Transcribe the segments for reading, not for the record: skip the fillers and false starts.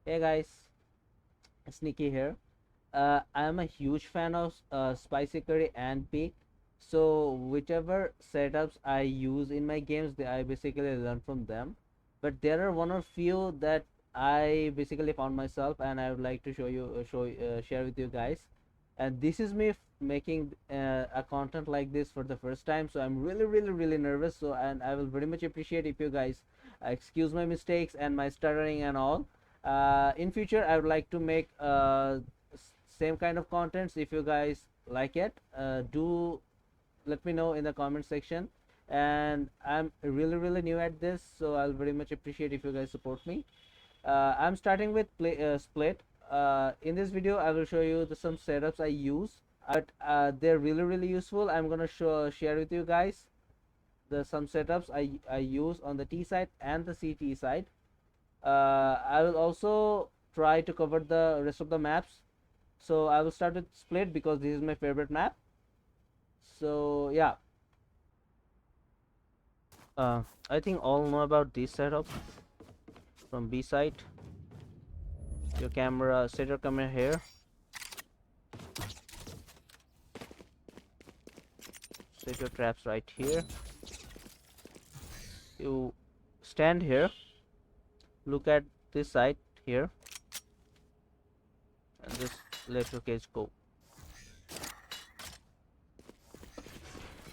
Hey guys, Sneaky here. I am a huge fan of spicy curry and peak. So whichever setups I use in my games, I basically learn from them. But there are one or few that I basically found myself, and I would like to share with you guys. And this is me making a content like this for the first time. So I'm really nervous. So and I will very much appreciate if you guys excuse my mistakes and my stuttering and all. In future I would like to make same kind of contents. If you guys like it, do let me know in the comment section. And I'm really new at this, so I'll very much appreciate if you guys support me. I'm starting with split. In this video I will show you some setups I use, but they're really useful. I'm gonna share with you guys the some setups I use on the T side and the CT side. I will also try to cover the rest of the maps. So I will start with split because this is my favorite map. So yeah, I think all know about this setup from B side. Your camera, set your camera here. Set your traps right here. You stand here. Look at this side here, and just let your cage go.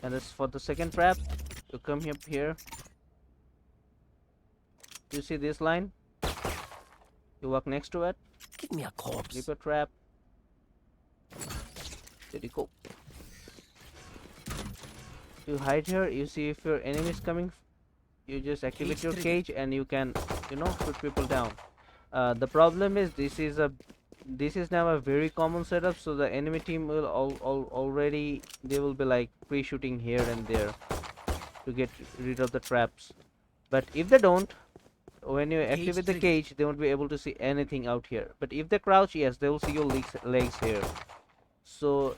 And this for the second trap. You come up here. You see this line? You walk next to it. Give me a corpse. Leave a trap. There you go. You hide here. You see if your enemy is coming. You just activate your cage and you can, shoot people down. The problem is this is now a very common setup, so the enemy team will already they will be like pre-shooting here and there to get rid of the traps. But if they don't, when you activate the cage, they won't be able to see anything out here. But if they crouch, yes, they will see your legs here. So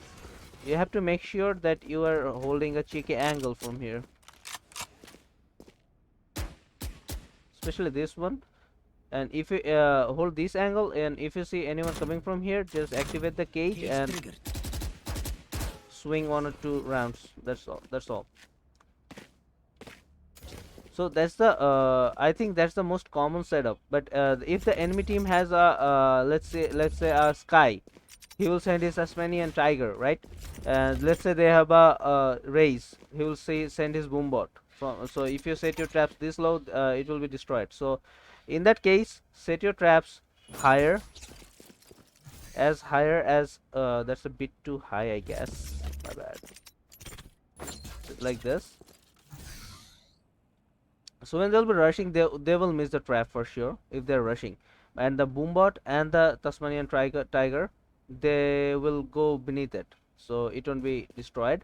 you have to make sure that you are holding a cheeky angle from here, especially this one. And if you hold this angle, and if you see anyone coming from here, just activate the cage and swing 1 or 2 rounds. That's all. So that's the I think that's the most common setup. But if the enemy team has a let's say a Sky, he will send his Tasmanian Tiger, right? And let's say they have a raise, he will send his Boombot. So if you set your traps this low, it will be destroyed. So in that case, set your traps higher as that's a bit too high, I guess. My bad. Like this. So when they'll be rushing, they will miss the trap for sure if they're rushing. And the Boombot and the Tasmanian Tiger, they will go beneath it, so it won't be destroyed.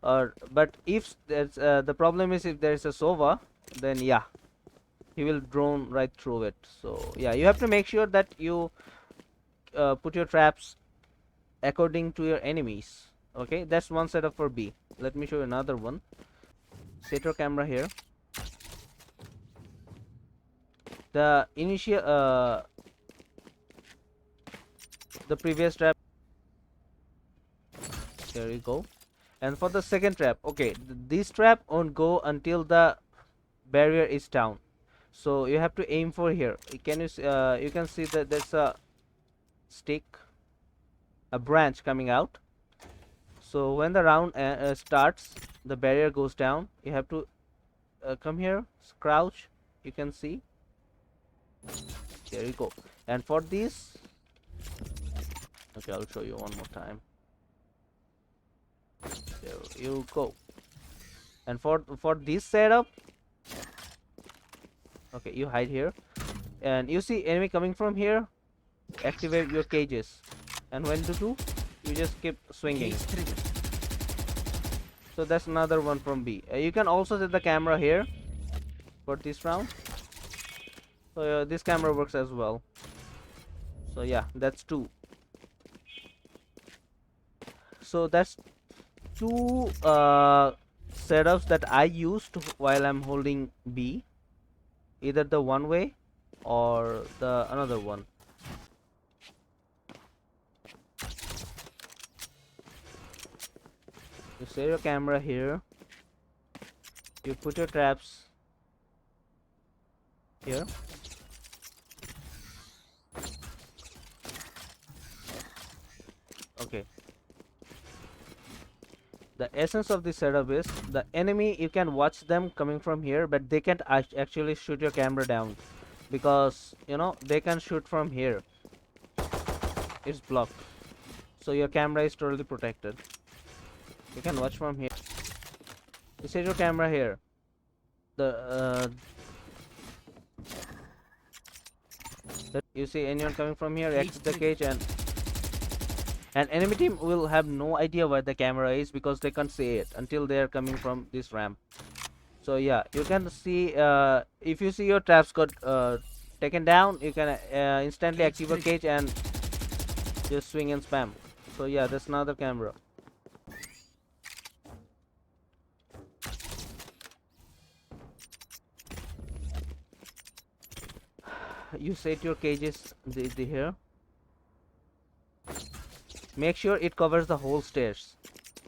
But if there's the problem is if there's a Sova, then yeah, he will drone right through it. So yeah, you have to make sure that you put your traps according to your enemies. Okay, that's one setup for B. Let me show you another one. Set your camera here. The initial the previous trap, there you go. And for the second trap, okay, this trap won't go until the barrier is down, so you have to aim for here. You can see that there's a stick, a branch coming out. So when the round starts, the barrier goes down. You have to come here, crouch. You can see, there you go. And for this, okay, I'll show you one more time. There you go. And for this setup, okay, you hide here, and you see enemy coming from here, activate your cages, and when to do, you just keep swinging. So that's another one from B. You can also set the camera here for this round. So this camera works as well. So yeah, that's two. So that's two setups that I used while I'm holding B, either the one way or the another one. You set your camera here. You put your traps here. Okay. The essence of this setup is the enemy, you can watch them coming from here, but they can't actually shoot your camera down because you know they can shoot from here. It's blocked, so your camera is totally protected. You can watch from here. You set your camera here. The you see anyone coming from here, exit the cage, and enemy team will have no idea where the camera is because they can't see it until they are coming from this ramp. So yeah, you can see if you see your traps got taken down, you can instantly activate your cage and just swing and spam. So yeah, that's another camera. You set your cages here. Make sure it covers the whole stairs.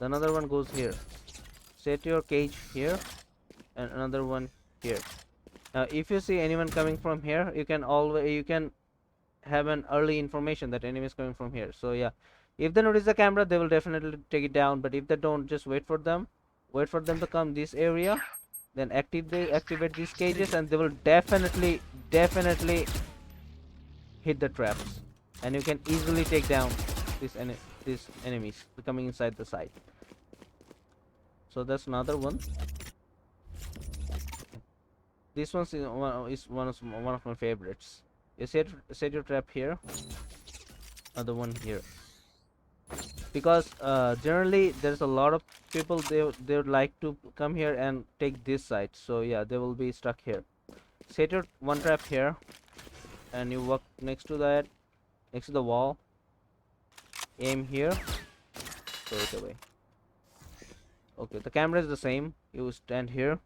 Another one goes here. Set your cage here and another one here. Now if you see anyone coming from here, you can have an early information that enemy is coming from here. So yeah, if they notice the camera, they will definitely take it down, but if they don't, just wait for them to come this area, then activate these cages, and they will definitely hit the traps, and you can easily take down these enemies coming inside the site. So that's another one. This one is one of my favorites. You set your trap here, other one here, because generally there's a lot of people, they would like to come here and take this side. So yeah, they will be stuck here. Set your one trap here, and you walk next to the wall. Aim here, throw it away. Okay, the camera is the same. You stand here.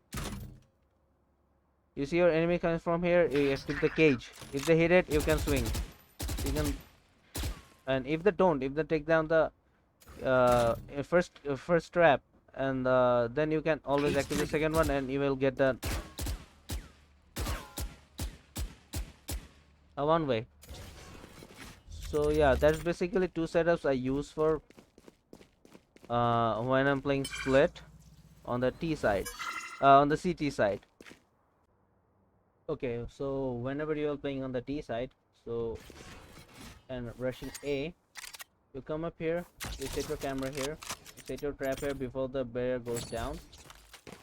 You see your enemy coming from here, you activate the cage. If they hit it, you can swing. You can, and if they don't, if they take down the first trap, and then you can always activate the second one, and you will get the one way. So yeah, that's basically two setups I use for when I'm playing split on the T side, on the CT side. Okay, so whenever you are playing on the T side, so and rushing A, you come up here, you set your camera here, you set your trap here before the barrier goes down.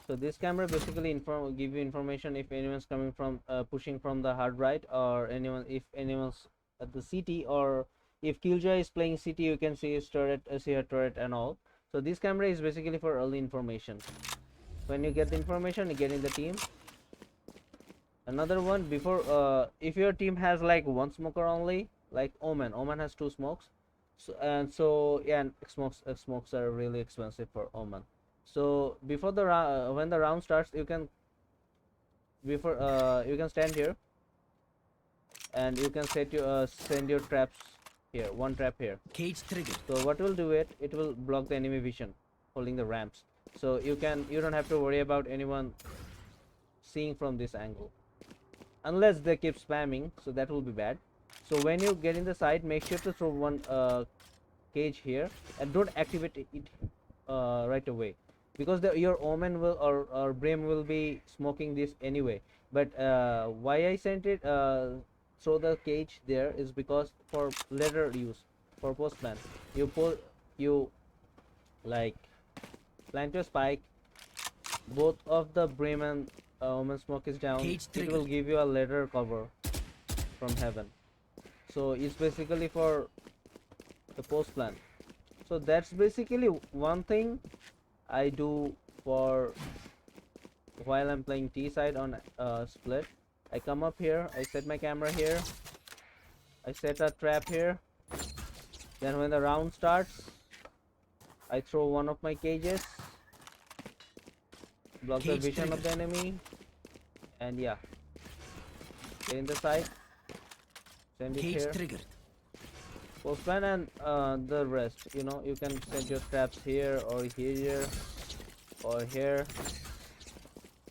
So this camera basically give you information if anyone's coming from pushing from the hard right, or if anyone's at the CT, or if Killjoy is playing CT, you can see his turret, see her turret and all. So this camera is basically for early information. When you get the information, you get in the team. Another one, before if your team has like one smoker only, like Omen has two smokes. So yeah, and smokes are really expensive for Omen. So before the when the round starts, you can stand here, and you can send your traps here, one trap here. Cage triggered. So what will do it will block the enemy vision holding the ramps. So you don't have to worry about anyone seeing from this angle, unless they keep spamming, so that will be bad. So when you get in the side, make sure to throw one cage here, and don't activate it right away, because your Omen will or Brim will be smoking this anyway. But why I sent it throw the cage there is because for later use, for post plant, you like plant your spike, both of the Brim and Omen smoke is down, it will give you a later cover from heaven. So it's basically for the post plant. So that's basically one thing I do for while I'm playing T side on split. I come up here, I set my camera here, I set a trap here, then when the round starts, I throw one of my cages, block the vision of the enemy, and yeah, get in the side, send it here. post plan, and the rest, you know, you can set your traps here or here or here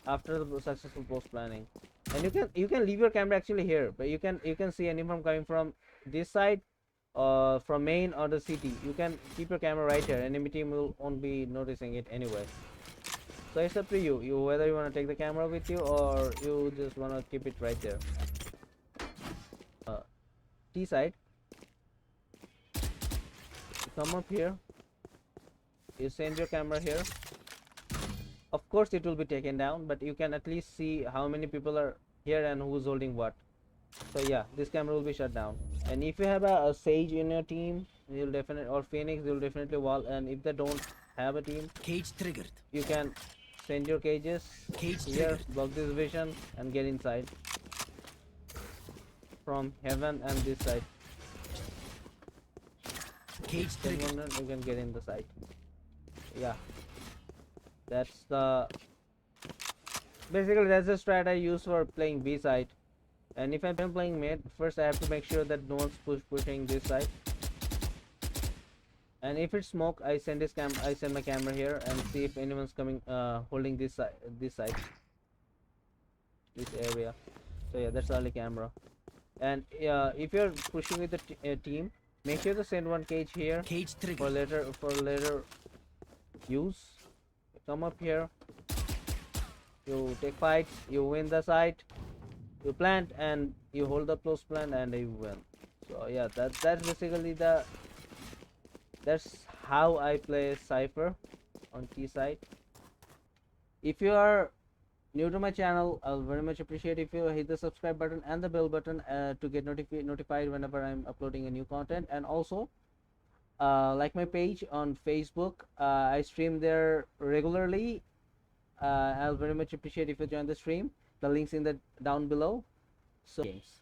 after the successful post planning. And you can leave your camera actually here, but you can see anyone coming from this side, from main or the city. You can keep your camera right here, enemy team won't be noticing it anyway. So it's up to you, whether you want to take the camera with you or you just want to keep it right there. T side, you come up here, you send your camera here. Of course it will be taken down, but you can at least see how many people are here and who's holding what. So yeah, this camera will be shut down. And if you have a Sage in your team, you'll definitely, or Phoenix, you'll definitely wall. And if they don't have a team, Cage triggered. you can send your cages Cage here, triggered. block this vision, and get inside from heaven and this side. Cage Then triggered. you can get in the side. Yeah, that's the basically that's the strat I use for playing B side. And if I'm playing mid, first I have to make sure that no one's pushing this side. And if it's smoke, I send my camera here and see if anyone's coming, holding this side, this area. So yeah, that's the only camera. And if you're pushing with the team, make sure to send one cage here Cage for triggered. later use. Come up here, you take fights, you win the site, you plant and you hold the close plant and you win. So yeah, that's basically that's how I play Cypher on T side. If you are new to my channel, I'll very much appreciate if you hit the subscribe button and the bell button to get notified whenever I'm uploading a new content. And also like my page on Facebook, I stream there regularly. I'll very much appreciate if you join the stream. The links in the down below. So games.